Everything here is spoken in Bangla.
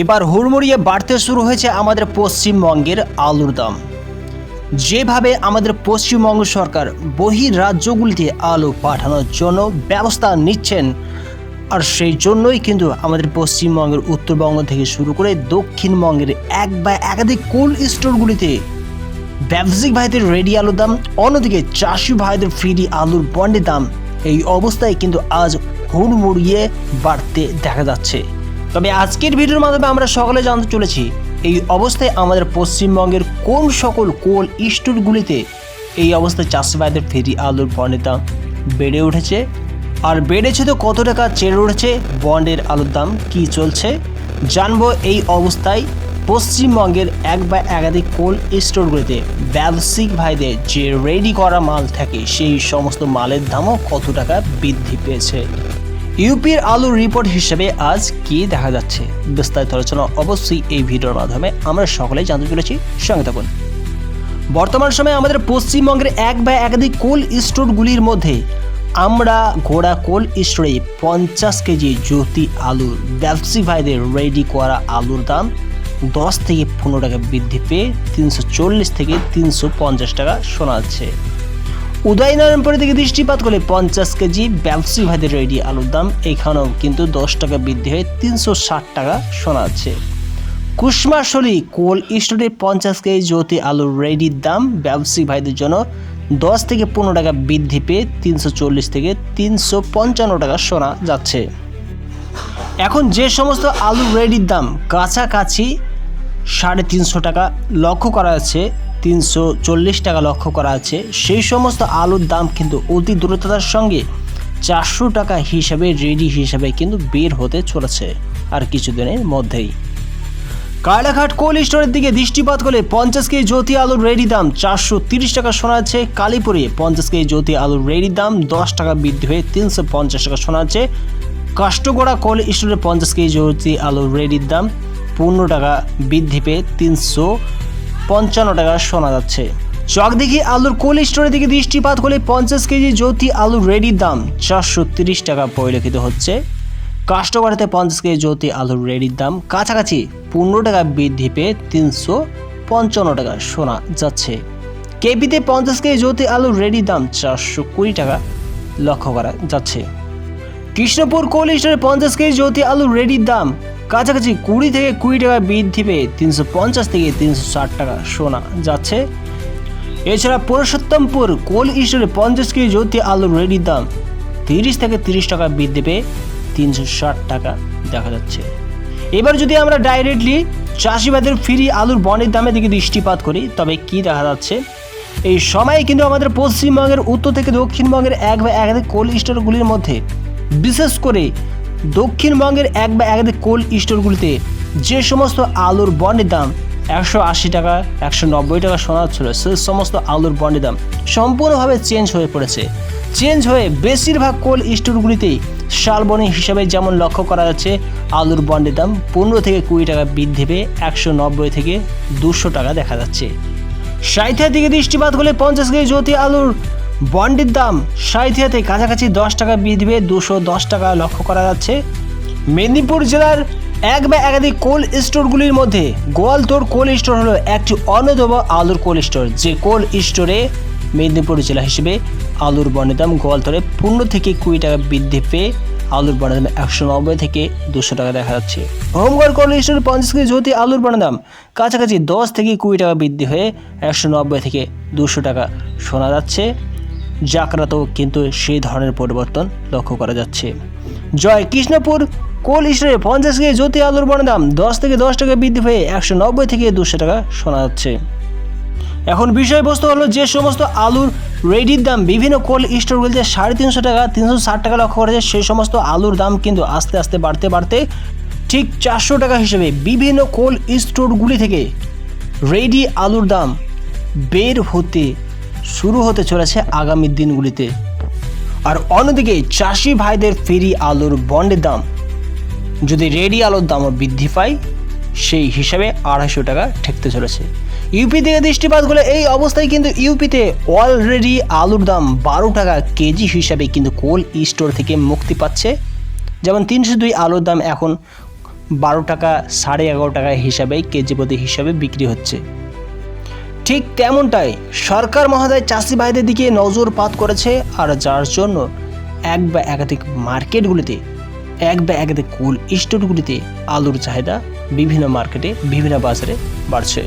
এবার হুড়মুড়িয়ে বাড়তে শুরু হয়েছে আমাদের পশ্চিমবঙ্গের আলুর দাম। যেভাবে আমাদের পশ্চিমবঙ্গ সরকার বহিরাজ্যগুলিতে আলু পাঠানোর জন্য ব্যবস্থা নিচ্ছেন, আর সেই জন্যই কিন্তু আমাদের পশ্চিমবঙ্গের উত্তরবঙ্গ থেকে শুরু করে দক্ষিণবঙ্গের এক বা একাধিক কোল্ড স্টোরগুলিতে ব্যবসায়িক ভাইদের রেডি আলুর দাম, অন্যদিকে চাষি ভাইদের ফ্রি আলুর বন্ডের দাম এই অবস্থায় কিন্তু আজ হুড়মুড়িয়ে বাড়তে দেখা যাচ্ছে। তবে আজকের ভিডিওর মাধ্যমে আমরা সকলে জানতে চলেছি এই অবস্থায় আমাদের পশ্চিমবঙ্গের কোন সকল কোল্ড স্টোরগুলিতে এই অবস্থায় চাষি ভাইদের ফ্রি আলুর বন্ডের দাম বেড়ে উঠেছে, আর বেড়েছে তো কত টাকা চেড়ে উঠেছে, বন্ডের আলুর দাম কী চলছে জানবো। এই অবস্থায় পশ্চিমবঙ্গের এক বা একাধিক কোল্ড স্টোরগুলিতে ব্যবসায়িক ভাইদের যে রেডি করা মাল থাকে সেই সমস্ত মালের দামও কত টাকা বৃদ্ধি পেয়েছে। ইউপির আলুর রিপোর্ট হিসেবে আজ কি দেখা যাচ্ছে বিস্তারিত আলোচনা অবশ্যই এই ভিডিওর মাধ্যমে আমরা সকলেই জানতে চলেছি, সঙ্গে থাকুন। বর্তমান সময়ে আমাদের পশ্চিমবঙ্গের এক বা একাধিক কোল্ড স্টোরগুলির মধ্যে আমরা ঘোড়া কোল্ড স্টোরে 50 কেজি জ্যোতি আলুর ব্যবসায়িক ভাইদের রেডি করা আলুর দাম 10 থেকে 15 টাকা বৃদ্ধি পেয়ে 340 থেকে 350 টাকা শোনা যাচ্ছে। উদয়নারায়ণপুর থেকে দৃষ্টিপাত করলে 50 কেজি ব্যবসায়িক ভাইদের রেডি আলুর দাম এখানেও কিন্তু 10 টাকা বৃদ্ধি হয়ে 360 টাকা শোনা যাচ্ছে। কুসমাশলী কোল্ড স্টোরে 50 কেজি জ্যোতি আলুর রেডির দাম ব্যবসায়িক ভাইদের জন্য 10 থেকে 15 টাকা বৃদ্ধি পেয়ে 340 থেকে 355 টাকা শোনা যাচ্ছে। এখন যে সমস্ত আলুর রেডির দাম কাছাকাছি 350 টাকা লক্ষ্য করা যাচ্ছে, 340 টাকা লক্ষ্য করা আছে, সেই সমস্ত আলুর দাম কিন্তু অতি দ্রুততার সঙ্গে 400 টাকা হিসাবে রেডি হিসাবে কিন্তু বের হতে চলেছে আর কিছুদিনের মধ্যেই। কায়লাঘাট কোল্ড স্টোরের দিকে দৃষ্টিপাত করলে 50 কেজি জ্যোতি আলুর রেডি দাম 430 টাকা শোনা যাচ্ছে। কালীপুরে 50 কেজি জ্যোতি আলুর রেডি দাম 10 টাকা বৃদ্ধি হয়ে 350 টাকা শোনা যাচ্ছে। কাষ্টগোড়া কোল্ড স্টোরে 50 কেজি জ্যোতি আলুর রেডির দাম 15 টাকা বৃদ্ধি পেয়ে 355 টাকা শোনা যাচ্ছে। চকদিঘি আলুর কোল্ড স্টোরের দিকে দৃষ্টিপাত করলে 50 কেজি জ্যোতি আলুর রেডির দাম 430 টাকা পরিলক্ষিত হচ্ছে। কাষ্টগড়াতে 50 কেজি জ্যোতি আলুর রেডির দাম কাছাকাছি 15 টাকা বৃদ্ধি পেয়ে 355 টাকা শোনা যাচ্ছে। কেপিতে 50 কেজি জ্যোতি আলুর রেডির দাম 420 টাকা লক্ষ্য করা যাচ্ছে। কৃষ্ণপুর কোল্ড স্টোরে 50 কেজি জ্যোতি আলুর রেডির দাম কাছাকাছি 20 থেকে 20 টাকা বৃদ্ধি পেয়ে 350 থেকে 360 টাকা শোনা যাচ্ছে। এছাড়া পুরুষোত্তমপুর কোল্ড স্টোরে 50 কেজি জ্যোতি আলুর রেডির দাম 30 থেকে 30 টাকা বৃদ্ধি পেয়ে 360 টাকা দেখা যাচ্ছে। এবার যদি আমরা ডাইরেক্টলি চাষিবাদের ফ্রি আলুর বন্ডের দামের দিকে দৃষ্টিপাত করি তবে কি দেখা যাচ্ছে, এই সময়ে কিন্তু আমাদের পশ্চিমবঙ্গের উত্তর থেকে দক্ষিণবঙ্গের এক বা একাধিক কোল্ড স্টোরগুলির মধ্যে, বিশেষ করে দক্ষিণবঙ্গের এক বা একাধিক কোল্ড স্টোরগুলিতে যে সমস্ত আলুর বন্ডের দাম 180 টাকা 190 টাকা শোনা যাচ্ছিল, সে সমস্ত আলুর বন্ডের দাম সম্পূর্ণভাবে চেঞ্জ হয়ে পড়েছে। চেঞ্জ হয়ে বেশিরভাগ কোল্ড স্টোরগুলিতেই শালবনী হিসাবে যেমন লক্ষ্য করা যাচ্ছে আলুর বন্ডের দাম 15 থেকে 20 টাকা বৃদ্ধি পেয়ে 190 থেকে 200 টাকা দেখা যাচ্ছে। সাঁইথিয়ার দিকে দৃষ্টিপাত করলে 50 কেজি জ্যোতি আলুর বন্ডের দাম সাঁইথিয়াতে কাছাকাছি 10 টাকা বৃদ্ধি পেয়ে 210 টাকা লক্ষ্য করা যাচ্ছে। মেদিনীপুর জেলার এক বা একাধিক কোল্ড স্টোরগুলির মধ্যে গোয়ালতোড় কোল্ড স্টোর হলো একটি অন্যতম আলুর কোল্ড স্টোর, যে কোল্ড স্টোরে মেদিনীপুর জেলা হিসেবে আলুর বন্ডের দাম গোয়ালতোড়ে 15 থেকে 20 টাকা বৃদ্ধি পেয়ে আলুর বন্ডের দাম 190 থেকে 200 টাকা দেখা যাচ্ছে। হোমগড় কোল্ড স্টোরে 50 কেজি জ্যোতি আলুর বন্ডের দাম কাছাকাছি 10 থেকে 20 টাকা বৃদ্ধি হয়ে 190 থেকে 200 টাকা শোনা যাচ্ছে। জাকরাতেও কিন্তু সেই ধরনের পরিবর্তন লক্ষ্য করা যাচ্ছে। জয় কৃষ্ণপুর কোল্ড স্টোরে 50 কেজি জ্যোতি আলুর বন্ডের দাম 10 থেকে 10 টাকা বৃদ্ধি হয়ে 190 থেকে 200 টাকা শোনা যাচ্ছে। এখন বিষয়বস্তু হলো যে সমস্ত আলুর রেডির দাম বিভিন্ন কোল্ড স্টোরগুলিতে 350 টাকা 360 টাকা লক্ষ্য করা যায়, সেই সমস্ত আলুর দাম কিন্তু আস্তে আস্তে বাড়তে বাড়তে ঠিক 400 টাকা হিসেবে বিভিন্ন কোল্ড স্টোরগুলি থেকে রেডি আলুর দাম বের হতে শুরু হতে চলেছে আগামী দিনগুলিতে। আর অন্যদিকে চাষি ভাইদের ফ্রি আলুর বন্ডের দাম যদি রেডি আলুর দামও বৃদ্ধি পায় সেই হিসাবে 250 টাকা ঠেকতে চলেছে। ইউপি থেকে দৃষ্টিপাত করলে এই অবস্থায় কিন্তু ইউপিতে অলরেডি আলুর দাম 12 টাকা কেজি হিসাবে কিন্তু কোল্ড স্টোর থেকে মুক্তি পাচ্ছে। যেমন 302 আলুর দাম এখন 12 টাকা 11.5 টাকা হিসাবে কেজি প্রতি হিসাবে বিক্রি হচ্ছে। ঠিক তেমনটাই সরকার মহোদয় চাষি ভাইদের দিকে নজরপাত করেছে, আর যার জন্য এক বা একাধিক মার্কেটগুলিতে, এক বা একাধিক কোল্ড স্টোরগুলিতে আলুর চাহিদা বিভিন্ন মার্কেটে বিভিন্ন বাজারে বাড়ছে।